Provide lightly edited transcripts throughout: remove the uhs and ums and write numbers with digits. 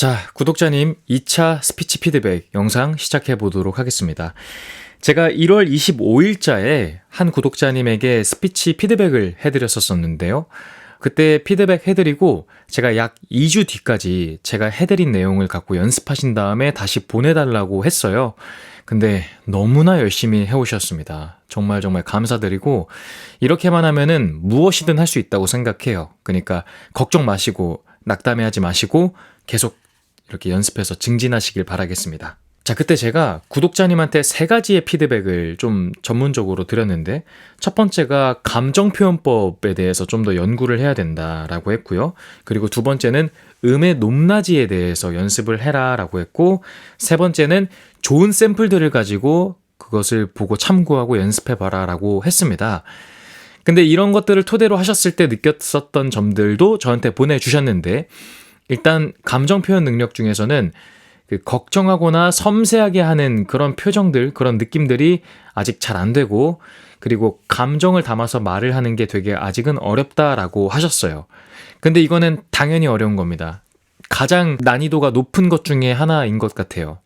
자, 구독자님 2차 스피치 피드백 영상 시작해 보도록 하겠습니다. 제가 1월 25일자에 한 구독자님에게 스피치 피드백을 해드렸었는데요. 그때 피드백 해드리고 제가 약 2주 뒤까지 제가 해드린 내용을 갖고 연습하신 다음에 다시 보내달라고 했어요. 근데 너무나 열심히 해오셨습니다. 정말 감사드리고 이렇게만 하면은 무엇이든 할 수 있다고 생각해요. 그러니까 걱정 마시고 낙담해하지 마시고 계속 이렇게 연습해서 증진하시길 바라겠습니다. 자, 그때 제가 구독자님한테 3가지의 피드백을 좀 전문적으로 드렸는데 첫 번째가 감정표현법에 대해서 좀 더 연구를 해야 된다라고 했고요. 그리고 두 번째는 음의 높낮이에 대해서 연습을 해라라고 했고, 세 번째는 좋은 샘플들을 가지고 그것을 보고 참고하고 연습해봐라라고 했습니다. 근데 이런 것들을 토대로 하셨을 때 느꼈었던 점들도 저한테 보내주셨는데, 일단 감정 표현 능력 중에서는 걱정하거나 섬세하게 하는 그런 표정들, 그런 느낌들이 아직 잘 안 되고, 그리고 감정을 담아서 말을 하는 게 되게 아직은 어렵다라고 하셨어요. 근데 이거는 당연히 어려운 겁니다. 가장 난이도가 높은 것 중에 하나인 것 같아요.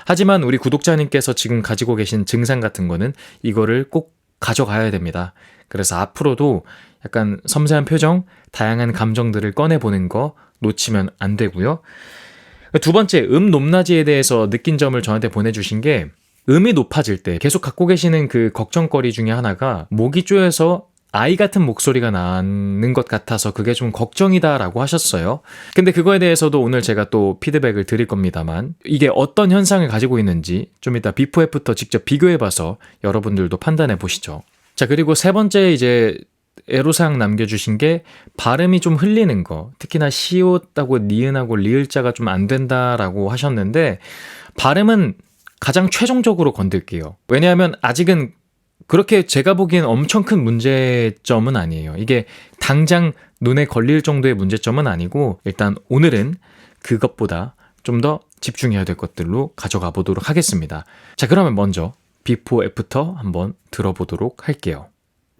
하지만 우리 구독자님께서 지금 가지고 계신 증상 같은 거는 이거를 꼭 가져가야 됩니다. 그래서 앞으로도 약간 섬세한 표정, 다양한 감정들을 꺼내보는 거 놓치면 안 되고요. 두 번째, 높낮이에 대해서 느낀 점을 저한테 보내주신 게, 음이 높아질 때 계속 갖고 계시는 그 걱정거리 중에 하나가 목이 쪼여서 아이 같은 목소리가 나는 것 같아서 그게 좀 걱정이다라고 하셨어요. 근데 그거에 대해서도 오늘 제가 또 피드백을 드릴 겁니다만, 이게 어떤 현상을 가지고 있는지 좀 이따 비포 애프터 직접 비교해봐서 여러분들도 판단해 보시죠. 자, 그리고 세 번째 이제 애로사항 남겨주신 게 발음이 좀 흘리는 거, 특히나 시옷하고 니은하고 리을자가 좀 안 된다라고 하셨는데, 발음은 가장 최종적으로 건들게요. 왜냐하면 아직은 그렇게 제가 보기엔 엄청 큰 문제점은 아니에요. 이게 당장 눈에 걸릴 정도의 문제점은 아니고, 일단 오늘은 그것보다 좀 더 집중해야 될 것들로 가져가 보도록 하겠습니다. 자, 그러면 먼저 비포 애프터 한번 들어보도록 할게요.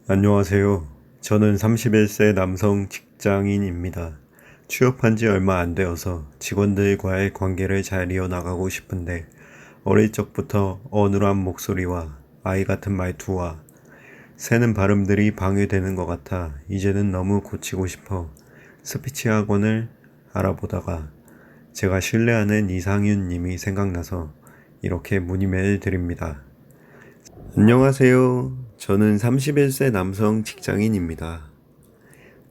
안녕하세요. 저는 31세 남성 직장인입니다. 취업한 지 얼마 안 되어서 직원들과의 관계를 잘 이어나가고 싶은데, 어릴 적부터 어눌한 목소리와 아이 같은 말투와 새는 발음들이 방해되는 것 같아 이제는 너무 고치고 싶어 스피치 학원을 알아보다가 제가 신뢰하는 이상윤 님이 생각나서 이렇게 문의메일 드립니다. 안녕하세요. 저는 31세 남성 직장인입니다.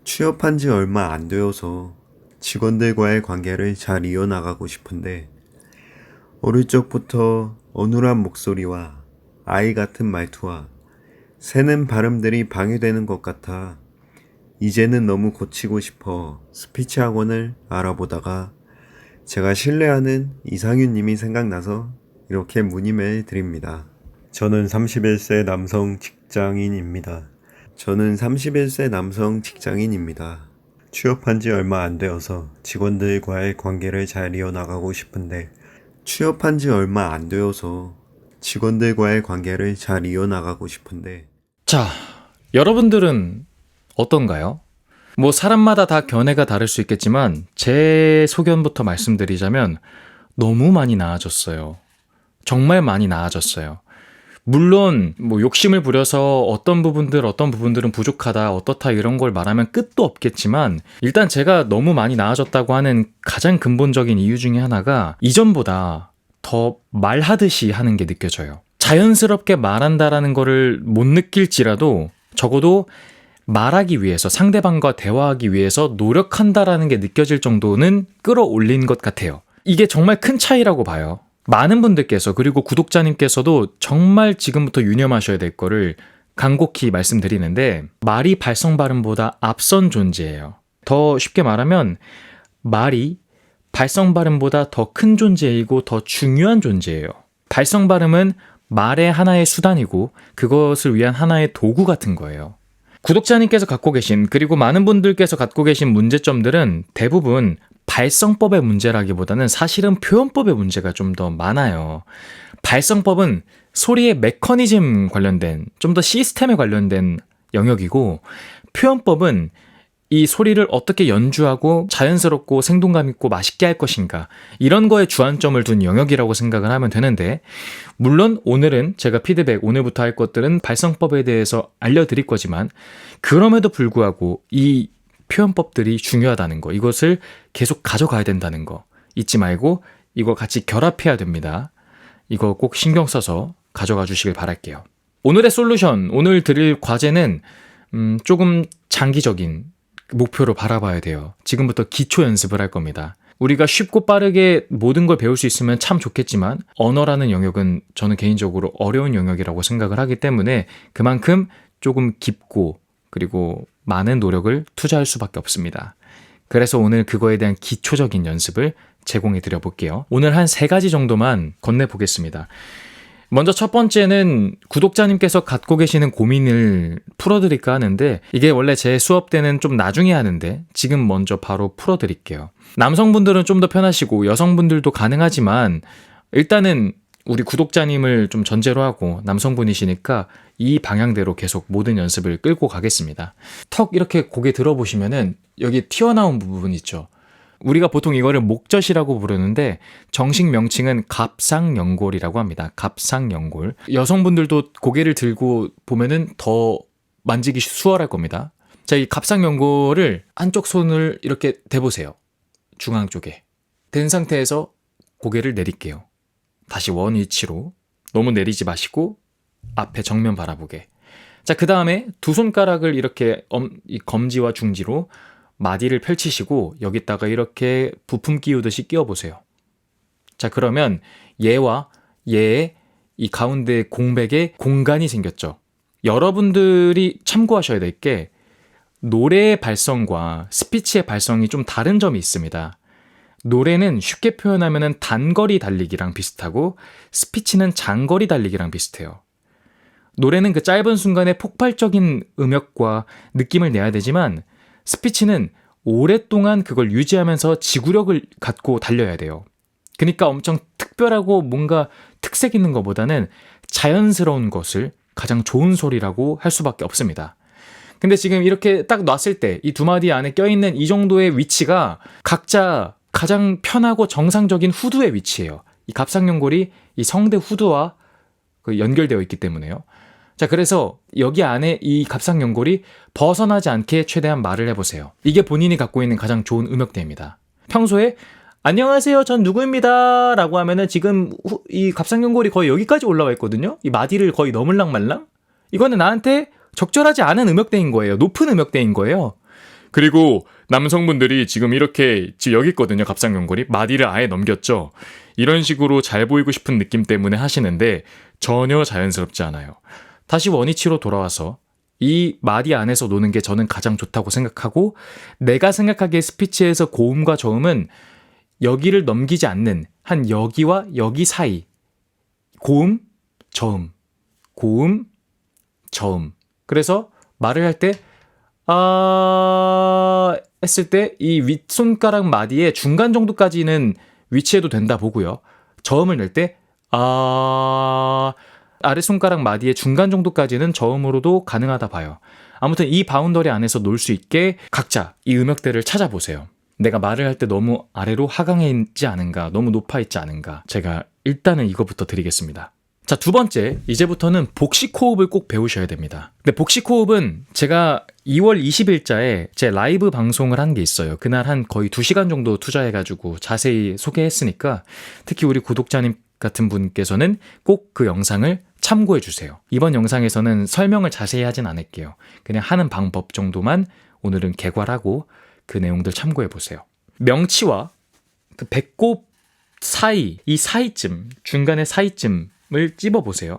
취업한 지 얼마 안 되어서 직원들과의 관계를 잘 이어나가고 싶은데, 어릴 적부터 어눌한 목소리와 아이 같은 말투와 새는 발음들이 방해되는 것 같아 이제는 너무 고치고 싶어 스피치 학원을 알아보다가 제가 신뢰하는 이상윤 님이 생각나서 이렇게 문의메일 드립니다. 저는 31세 남성 직장인입니다. 취업한 지 얼마 안 되어서 직원들과의 관계를 잘 이어나가고 싶은데, 자, 여러분들은 어떤가요? 뭐 사람마다 다 견해가 다를 수 있겠지만 제 소견부터 말씀드리자면 너무 많이 나아졌어요. 정말 많이 나아졌어요. 물론 뭐 욕심을 부려서 어떤 부분들은 부족하다, 어떻다 이런 걸 말하면 끝도 없겠지만, 일단 제가 너무 많이 나아졌다고 하는 가장 근본적인 이유 중에 하나가 이전보다 더 말하듯이 하는 게 느껴져요. 자연스럽게 말한다라는 거를 못 느낄지라도 적어도 말하기 위해서, 상대방과 대화하기 위해서 노력한다라는 게 느껴질 정도는 끌어올린 것 같아요. 이게 정말 큰 차이라고 봐요. 많은 분들께서, 그리고 구독자님께서도 정말 지금부터 유념하셔야 될 거를 간곡히 말씀드리는데, 말이 발성 발음보다 앞선 존재예요. 더 쉽게 말하면 말이 발성 발음보다 더 큰 존재이고 더 중요한 존재예요. 발성 발음은 말의 하나의 수단이고 그것을 위한 하나의 도구 같은 거예요. 구독자님께서 갖고 계신, 그리고 많은 분들께서 갖고 계신 문제점들은 대부분 발성법의 문제라기보다는 사실은 표현법의 문제가 좀 더 많아요. 발성법은 소리의 메커니즘 관련된, 좀 더 시스템에 관련된 영역이고, 표현법은 이 소리를 어떻게 연주하고 자연스럽고 생동감 있고 맛있게 할 것인가, 이런 거에 주안점을 둔 영역이라고 생각을 하면 되는데, 물론 오늘은 제가 피드백, 오늘부터 할 것들은 발성법에 대해서 알려드릴 거지만, 그럼에도 불구하고 이 표현법들이 중요하다는 거, 이것을 계속 가져가야 된다는 거 잊지 말고 이거 같이 결합해야 됩니다. 이거 꼭 신경 써서 가져가 주시길 바랄게요. 오늘의 솔루션, 오늘 드릴 과제는 조금 장기적인 목표로 바라봐야 돼요. 지금부터 기초 연습을 할 겁니다. 우리가 쉽고 빠르게 모든 걸 배울 수 있으면 참 좋겠지만, 언어라는 영역은 저는 개인적으로 어려운 영역이라고 생각을 하기 때문에 그만큼 조금 깊고 그리고 많은 노력을 투자할 수밖에 없습니다. 그래서 오늘 그거에 대한 기초적인 연습을 제공해 드려 볼게요. 오늘 한 3가지 정도만 건네보겠습니다. 먼저 첫 번째는 구독자님께서 갖고 계시는 고민을 풀어드릴까 하는데, 이게 원래 제 수업 때는 좀 나중에 하는데 지금 먼저 바로 풀어드릴게요. 남성분들은 좀 더 편하시고 여성분들도 가능하지만, 일단은 우리 구독자님을 좀 전제로 하고 남성분이시니까 이 방향대로 계속 모든 연습을 끌고 가겠습니다. 턱 이렇게 고개 들어보시면은 여기 튀어나온 부분 있죠. 우리가 보통 이거를 목젖이라고 부르는데 정식 명칭은 갑상연골이라고 합니다. 갑상연골. 여성분들도 고개를 들고 보면은 더 만지기 수월할 겁니다. 자, 이 갑상연골을 한쪽 손을 이렇게 대보세요. 중앙 쪽에. 된 상태에서 고개를 내릴게요. 다시 원 위치로. 너무 내리지 마시고 앞에 정면 바라보게. 자, 그 다음에 두 손가락을 이렇게 이 검지와 중지로 마디를 펼치시고 여기다가 이렇게 부품 끼우듯이 끼워보세요. 자, 그러면 얘와 얘의 이 가운데 공백에 공간이 생겼죠. 여러분들이 참고하셔야 될 게, 노래의 발성과 스피치의 발성이 좀 다른 점이 있습니다. 노래는 쉽게 표현하면 단거리 달리기랑 비슷하고, 스피치는 장거리 달리기랑 비슷해요. 노래는 그 짧은 순간에 폭발적인 음역과 느낌을 내야 되지만, 스피치는 오랫동안 그걸 유지하면서 지구력을 갖고 달려야 돼요. 그러니까 엄청 특별하고 뭔가 특색 있는 것보다는 자연스러운 것을 가장 좋은 소리라고 할 수밖에 없습니다. 근데 지금 이렇게 딱 놨을 때 이 두 마디 안에 껴있는 이 정도의 위치가 각자 가장 편하고 정상적인 후두의 위치예요. 이 갑상연골이 이 성대 후두와 연결되어 있기 때문에요. 자, 그래서 여기 안에 이 갑상연골이 벗어나지 않게 최대한 말을 해보세요. 이게 본인이 갖고 있는 가장 좋은 음역대입니다. 평소에 안녕하세요, 전 누구입니다 라고 하면은 지금 이 갑상연골이 거의 여기까지 올라와 있거든요. 이 마디를 거의 넘을랑 말랑. 이거는 나한테 적절하지 않은 음역대인 거예요. 높은 음역대인 거예요. 그리고 남성분들이 지금 이렇게 지금 여기 있거든요. 갑상연골이 마디를 아예 넘겼죠. 이런 식으로 잘 보이고 싶은 느낌 때문에 하시는데 전혀 자연스럽지 않아요. 다시 원위치로 돌아와서 이 마디 안에서 노는 게 저는 가장 좋다고 생각하고, 내가 생각하기에 스피치에서 고음과 저음은 여기를 넘기지 않는 한 여기와 여기 사이, 고음, 저음, 고음, 저음. 그래서 말을 할 때 했을 때 이 윗손가락 마디의 중간 정도까지는 위치해도 된다 보고요. 저음을 낼 때 아랫손가락 마디의 중간 정도까지는 저음으로도 가능하다 봐요. 아무튼 이 바운더리 안에서 놀 수 있게 각자 이 음역대를 찾아보세요. 내가 말을 할 때 너무 아래로 하강해 있지 않은가, 너무 높아 있지 않은가. 제가 일단은 이거부터 드리겠습니다. 자, 두 번째, 이제부터는 복식 호흡을 꼭 배우셔야 됩니다. 근데 복식 호흡은 제가 2월 20일자에 제 라이브 방송을 한 게 있어요. 그날 한 거의 2시간 정도 투자해가지고 자세히 소개했으니까, 특히 우리 구독자님 같은 분께서는 꼭 그 영상을 참고해 주세요. 이번 영상에서는 설명을 자세히 하진 않을게요. 그냥 하는 방법 정도만 오늘은 개괄하고 그 내용들 참고해 보세요. 명치와 그 배꼽 사이, 이 사이쯤, 중간의 사이쯤을 찝어 보세요.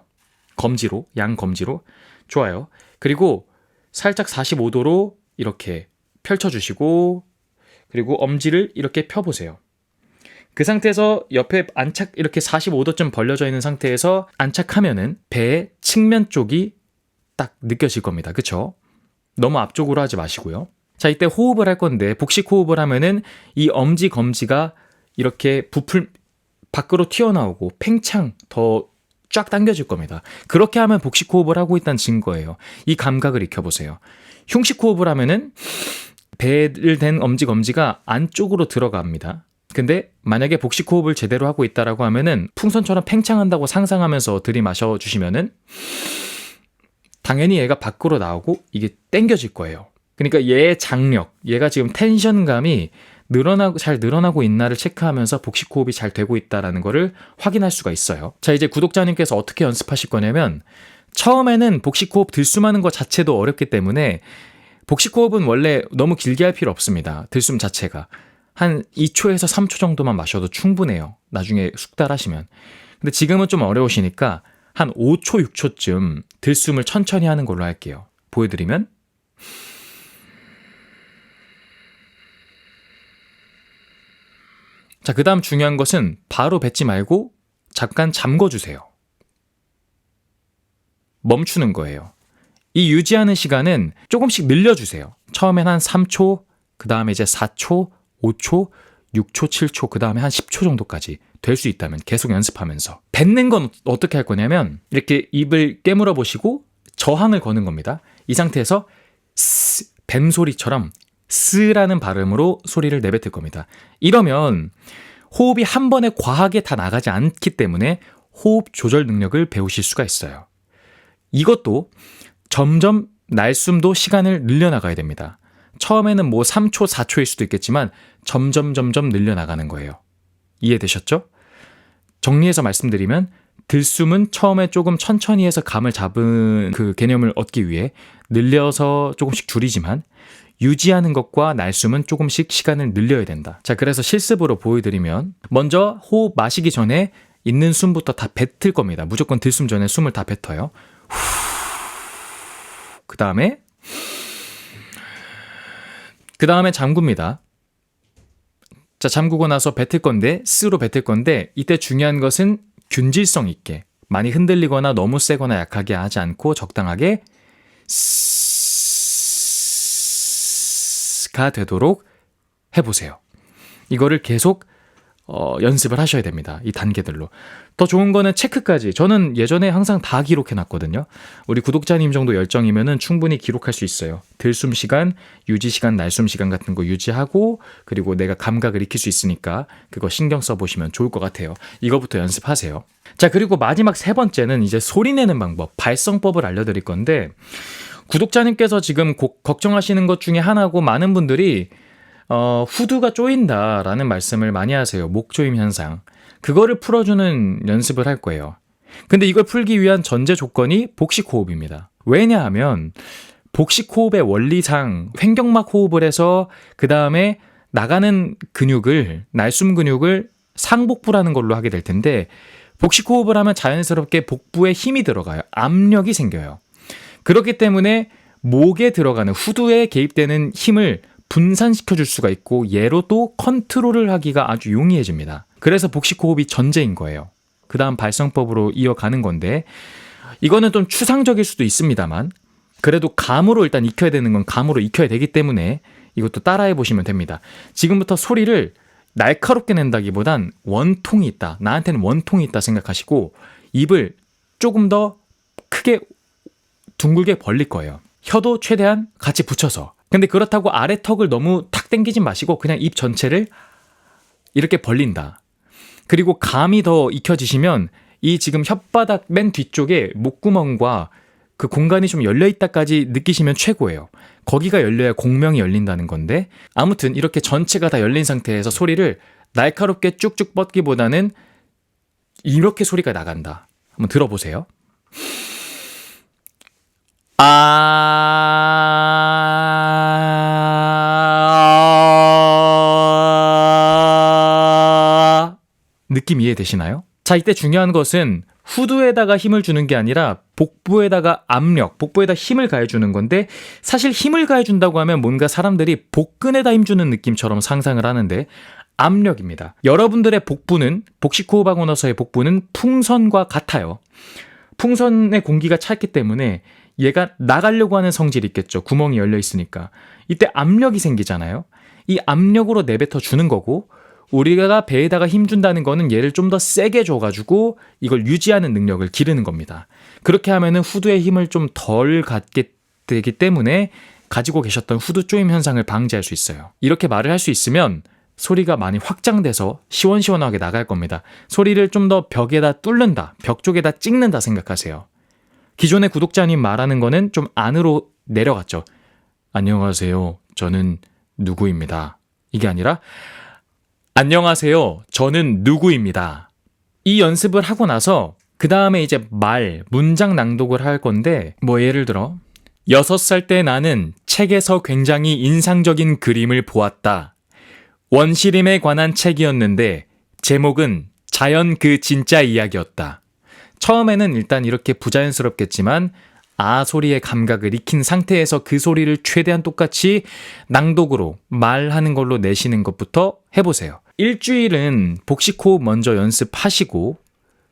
검지로, 양 검지로. 좋아요. 그리고 살짝 45도로 이렇게 펼쳐주시고, 그리고 엄지를 이렇게 펴보세요. 그 상태에서 옆에 안착, 이렇게 45도쯤 벌려져 있는 상태에서 안착하면은 배의 측면 쪽이 딱 느껴질 겁니다. 그쵸? 너무 앞쪽으로 하지 마시고요. 자, 이때 호흡을 할 건데, 복식 호흡을 하면은 이 엄지, 검지가 이렇게 부풀, 밖으로 튀어나오고 팽창 더 쫙 당겨질 겁니다. 그렇게 하면 복식 호흡을 하고 있다는 증거예요. 이 감각을 익혀보세요. 흉식 호흡을 하면은 배를 댄 엄지가 안쪽으로 들어갑니다. 근데 만약에 복식 호흡을 제대로 하고 있다라고 하면은 풍선처럼 팽창한다고 상상하면서 들이마셔 주시면은 당연히 얘가 밖으로 나오고 이게 당겨질 거예요. 그러니까 얘의 장력, 얘가 지금 텐션감이 잘 늘어나고 있나를 체크하면서 복식 호흡이 잘 되고 있다라는 거를 확인할 수가 있어요. 자, 이제 구독자님께서 어떻게 연습하실 거냐면 처음에는 복식 호흡 들숨하는 것 자체도 어렵기 때문에 복식 호흡은 원래 너무 길게 할 필요 없습니다. 들숨 자체가 한 2초에서 3초 정도만 마셔도 충분해요. 나중에 숙달하시면. 근데 지금은 좀 어려우시니까 한 5초, 6초쯤 들숨을 천천히 하는 걸로 할게요. 보여드리면 자, 그 다음 중요한 것은 바로 뱉지 말고 잠깐 잠궈주세요. 멈추는 거예요. 이 유지하는 시간은 조금씩 늘려주세요. 처음엔 한 3초, 그 다음에 이제 4초, 5초, 6초, 7초, 그 다음에 한 10초 정도까지 될 수 있다면 계속 연습하면서. 뱉는 건 어떻게 할 거냐면 이렇게 입을 깨물어 보시고 저항을 거는 겁니다. 이 상태에서 뱀 소리처럼 스라는 발음으로 소리를 내뱉을 겁니다. 이러면 호흡이 한 번에 과하게 다 나가지 않기 때문에 호흡 조절 능력을 배우실 수가 있어요. 이것도 점점 날숨도 시간을 늘려나가야 됩니다. 처음에는 뭐 3초, 4초일 수도 있겠지만 점점 늘려나가는 거예요. 이해되셨죠? 정리해서 말씀드리면 들숨은 처음에 조금 천천히 해서 감을 잡은 그 개념을 얻기 위해 늘려서 조금씩 줄이지만 유지하는 것과 날숨은 조금씩 시간을 늘려야 된다. 자, 그래서 실습으로 보여드리면 먼저 호흡 마시기 전에 있는 숨부터 다 뱉을 겁니다. 무조건 들숨 전에 숨을 다 뱉어요. 그 다음에 잠굽니다. 자, 잠그고 나서 뱉을 건데 스로 뱉을 건데 이때 중요한 것은 균질성 있게 많이 흔들리거나 너무 세거나 약하게 하지 않고 적당하게 가 되도록 해보세요. 이거를 계속 연습을 하셔야 됩니다. 이 단계들로. 더 좋은 거는 체크까지. 저는 예전에 항상 다 기록해놨거든요. 우리 구독자님 정도 열정이면은 충분히 기록할 수 있어요. 들숨 시간, 유지 시간, 날숨 시간 같은 거 유지하고 그리고 내가 감각을 익힐 수 있으니까 그거 신경 써보시면 좋을 것 같아요. 이거부터 연습하세요. 자, 그리고 마지막 세 번째는 이제 소리 내는 방법, 발성법을 알려드릴 건데 구독자님께서 지금 걱정하시는 것 중에 하나고 많은 분들이 후두가 쪼인다라는 말씀을 많이 하세요. 목조임 현상. 그거를 풀어주는 연습을 할 거예요. 근데 이걸 풀기 위한 전제 조건이 복식 호흡입니다. 왜냐하면 복식 호흡의 원리상 횡격막 호흡을 해서 그 다음에 나가는 근육을 날숨 근육을 상복부라는 걸로 하게 될 텐데 복식 호흡을 하면 자연스럽게 복부에 힘이 들어가요. 압력이 생겨요. 그렇기 때문에 목에 들어가는 후두에 개입되는 힘을 분산시켜 줄 수가 있고 얘로 또 컨트롤을 하기가 아주 용이해집니다. 그래서 복식 호흡이 전제인 거예요. 그 다음 발성법으로 이어가는 건데 이거는 좀 추상적일 수도 있습니다만 그래도 감으로 일단 익혀야 되는 건 감으로 익혀야 되기 때문에 이것도 따라해 보시면 됩니다. 지금부터 소리를 날카롭게 낸다기보단 원통이 있다. 나한테는 원통이 있다 생각하시고 입을 조금 더 크게 둥글게 벌릴 거예요. 혀도 최대한 같이 붙여서. 근데 그렇다고 아래 턱을 너무 탁 당기진 마시고 그냥 입 전체를 이렇게 벌린다. 그리고 감이 더 익혀지시면 이 지금 혓바닥 맨 뒤쪽에 목구멍과 그 공간이 좀 열려있다까지 느끼시면 최고예요. 거기가 열려야 공명이 열린다는 건데 아무튼 이렇게 전체가 다 열린 상태에서 소리를 날카롭게 쭉쭉 뻗기보다는 이렇게 소리가 나간다. 한번 들어보세요. 느낌 이해되시나요? 자, 이때 중요한 것은 후두에다가 힘을 주는 게 아니라 복부에다가 압력, 복부에다 힘을 가해주는 건데 사실 힘을 가해준다고 하면 뭔가 사람들이 복근에다 힘주는 느낌처럼 상상을 하는데 압력입니다. 여러분들의 복부는 복식 호흡하고 나서의 복부는 풍선과 같아요. 풍선에 공기가 찼기 때문에 얘가 나가려고 하는 성질이 있겠죠. 구멍이 열려 있으니까. 이때 압력이 생기잖아요. 이 압력으로 내뱉어 주는 거고 우리가 배에다가 힘 준다는 거는 얘를 좀 더 세게 줘가지고 이걸 유지하는 능력을 기르는 겁니다. 그렇게 하면은 후두의 힘을 좀 덜 갖게 되기 때문에 가지고 계셨던 후두 쪼임 현상을 방지할 수 있어요. 이렇게 말을 할 수 있으면 소리가 많이 확장돼서 시원시원하게 나갈 겁니다. 소리를 좀 더 벽에다 뚫는다, 벽 쪽에다 찍는다 생각하세요. 기존의 구독자님 말하는 거는 좀 안으로 내려갔죠. 안녕하세요. 저는 누구입니다. 이게 아니라 안녕하세요. 저는 누구입니다. 이 연습을 하고 나서 그 다음에 이제 문장 낭독을 할 건데 예를 들어 6살 때 나는 책에서 굉장히 인상적인 그림을 보았다. 원시림에 관한 책이었는데 제목은 자연 그 진짜 이야기였다. 처음에는 일단 이렇게 부자연스럽겠지만 소리의 감각을 익힌 상태에서 그 소리를 최대한 똑같이 낭독으로 말하는 걸로 내시는 것부터 해보세요. 일주일은 복식호흡 먼저 연습하시고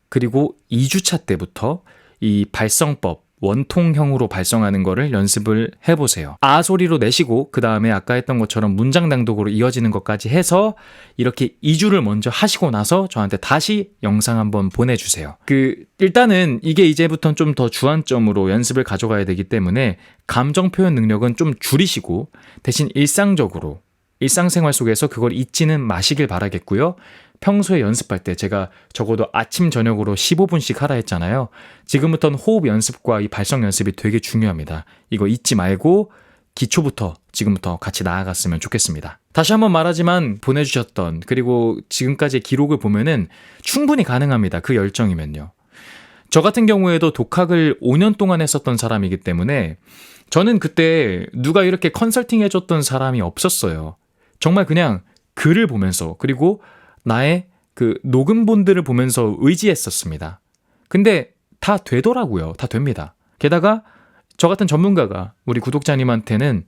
그리고 2주차 때부터 이 발성법, 원통형으로 발성하는 거를 연습을 해보세요. 소리로 내시고 그 다음에 아까 했던 것처럼 문장 낭독으로 이어지는 것까지 해서 이렇게 2주를 먼저 하시고 나서 저한테 다시 영상 한번 보내주세요. 일단은 이게 이제부터는 좀 더 주안점으로 연습을 가져가야 되기 때문에 감정 표현 능력은 좀 줄이시고 대신 일상생활 속에서 그걸 잊지는 마시길 바라겠고요. 평소에 연습할 때 제가 적어도 아침 저녁으로 15분씩 하라 했잖아요. 지금부터는 호흡 연습과 이 발성 연습이 되게 중요합니다. 이거 잊지 말고 기초부터 지금부터 같이 나아갔으면 좋겠습니다. 다시 한번 말하지만 보내주셨던 그리고 지금까지의 기록을 보면은 충분히 가능합니다. 그 열정이면요. 저 같은 경우에도 독학을 5년 동안 했었던 사람이기 때문에 저는 그때 누가 이렇게 컨설팅 해줬던 사람이 없었어요. 정말 그냥 글을 보면서 그리고 나의 그 녹음본들을 보면서 의지했었습니다. 근데 다 되더라고요. 다 됩니다. 게다가 저 같은 전문가가 우리 구독자님한테는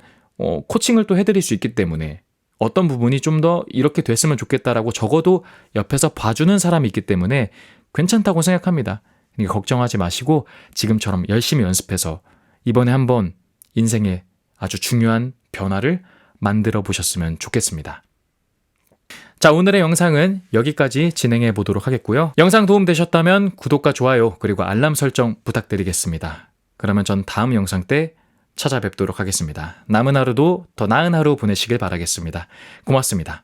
코칭을 또 해드릴 수 있기 때문에 어떤 부분이 좀 더 이렇게 됐으면 좋겠다라고 적어도 옆에서 봐주는 사람이 있기 때문에 괜찮다고 생각합니다. 그러니까 걱정하지 마시고 지금처럼 열심히 연습해서 이번에 한번 인생에 아주 중요한 변화를 만들어 보셨으면 좋겠습니다. 자, 오늘의 영상은 여기까지 진행해 보도록 하겠고요. 영상 도움되셨다면 구독과 좋아요 그리고 알람 설정 부탁드리겠습니다. 그러면 전 다음 영상 때 찾아뵙도록 하겠습니다. 남은 하루도 더 나은 하루 보내시길 바라겠습니다. 고맙습니다.